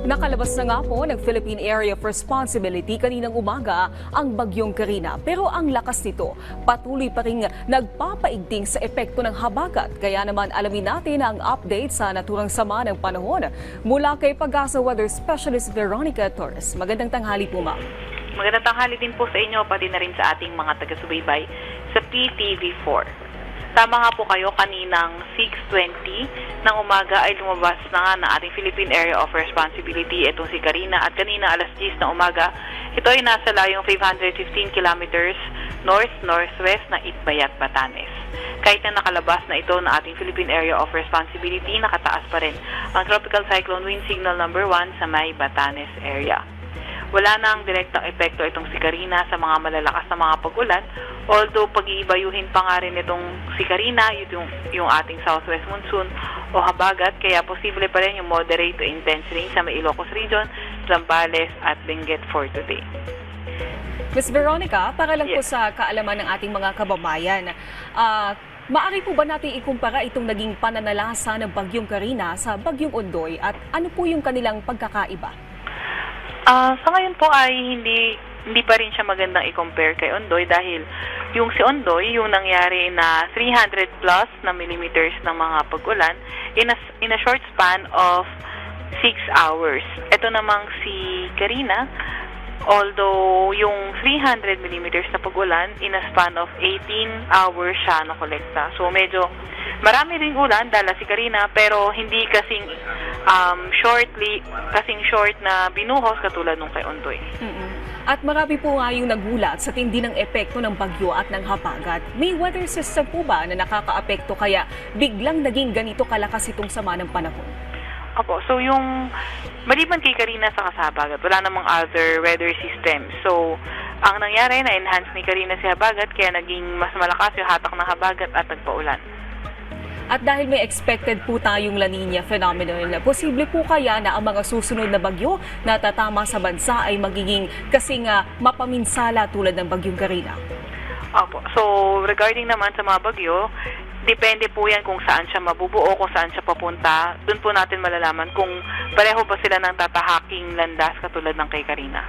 Nakalabas na nga po ng Philippine Area of Responsibility kaninang umaga ang bagyong Karina. Pero ang lakas nito patuloy pa rin nagpapaigting sa epekto ng habagat. Kaya naman alamin natin ang update sa naturang sama ng panahon mula kay Pag-asa Weather Specialist Veronica Torres. Magandang tanghali po, ma'am. Magandang tanghali din po sa inyo, pati na rin sa ating mga taga-subaybay sa PTV4. Tama nga po kayo, kaninang 6:20 ng umaga ay lumabas na nga ng ating Philippine Area of Responsibility itong si Karina, at kanina alas 10 ng umaga, ito ay nasa layong 515 kilometers north-northwest ng Itbayat, Batanes. Kahit na nakalabas na ito ng ating Philippine Area of Responsibility, nakataas pa rin ang Tropical Cyclone Wind Signal number 1 sa may Batanes area. Wala nang direktang epekto itong si Karina sa mga malalakas na mga pag-ulan, although pag-iibayuhin pa nga rin itong si Karina, yung ating southwest monsoon o habagat, kaya posible pa rin yung moderate to intense rain sa may Ilocos Region, Zambales at Benguet for today. Ms. Veronica, para lang po sa kaalaman ng ating mga kababayan, maaari po ba natin ikumpara itong naging pananalasa ng bagyong Karina sa bagyong Ondoy at ano po yung kanilang pagkakaiba? Sa ngayon po ay hindi pa rin siya magandang i-compare kay Ondoy, dahil yung si Ondoy, yung nangyari na 300 plus na millimeters ng mga pag-ulan in a short span of 6 hours. Ito namang si Karina, although yung 300 millimeters na pag-ulan in a span of 18 hours siya nakolekta. So medyo marami ring ulan dala si Karina, pero hindi kasing short na binuhos katulad nung kay Ondoy. At marami po nga yung nagulat sa tindi ng epekto ng bagyo at ng habagat. May weather system po ba na nakakaapekto kaya biglang naging ganito kalakas itong sama ng panahon? Opo, so yung maliban kay Karina sa habagat, wala namang other weather system. So ang nangyari, na-enhance ni Karina si habagat, kaya naging mas malakas yung hatak ng habagat at nagpaulan. At dahil may expected po tayong La Nina phenomenon, posible po kaya na ang mga susunod na bagyo na tatama sa bansa ay magiging kasing mapaminsala tulad ng bagyong Karina? Opo. So, regarding naman sa mga bagyo, depende po yan kung saan siya mabubuo, kung saan siya papunta. Doon po natin malalaman kung pareho ba sila ng tatahaking landas katulad ng kay Karina.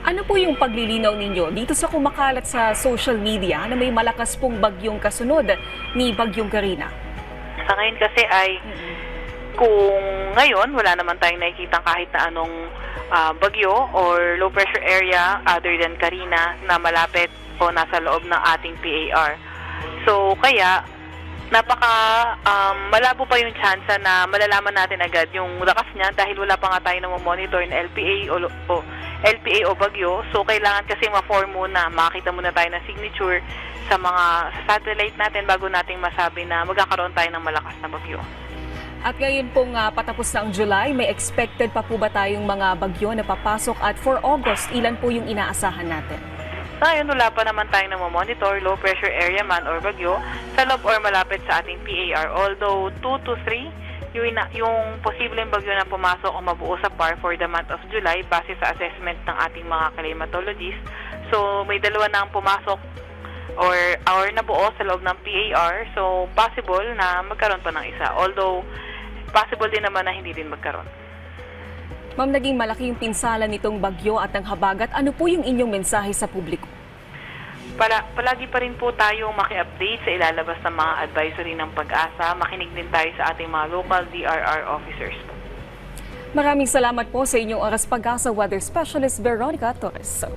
Ano po yung paglilinaw ninyo dito sa kumakalat sa social media na may malakas pong bagyong kasunod ni bagyong Karina? Sa ngayon kasi ay, kung ngayon wala naman tayong nakikita kahit na anong bagyo or low pressure area other than Karina na malapit o nasa loob ng ating PAR. So kaya malabo pa yung chance na malalaman natin agad yung lakas niya, dahil wala pa nga tayo na monitor na LPA o bagyo. So kailangan kasi ma-form muna, makita muna tayo ng signature sa satellite natin bago nating masabi na magkakaroon tayo ng malakas na bagyo. At ngayon pong patapos na ang July, may expected pa po ba tayong mga bagyo na papasok, at for August, ilan po yung inaasahan natin? Ngayon, wala pa naman tayong monitor, low pressure area man or bagyo, sa loob or malapit sa ating PAR. Although 2 to 3, yung posibleng bagyo na pumasok o mabuo sa PAR for the month of July base sa assessment ng ating mga climatologists. So, may dalawa na ang pumasok or nabuo sa loob ng PAR. So, possible na magkaroon pa ng isa. Although, possible din naman na hindi din magkaroon. Ma'am, naging malaki yung pinsala nitong bagyo at ng habagat. Ano po yung inyong mensahe sa publiko? Palagi pa rin po tayong maki-update sa ilalabas ng mga advisory ng Pag-asa. Makinig din tayo sa ating mga local DRR officers. Maraming salamat po sa inyong oras, Pag-asa Weather Specialist Veronica Torres.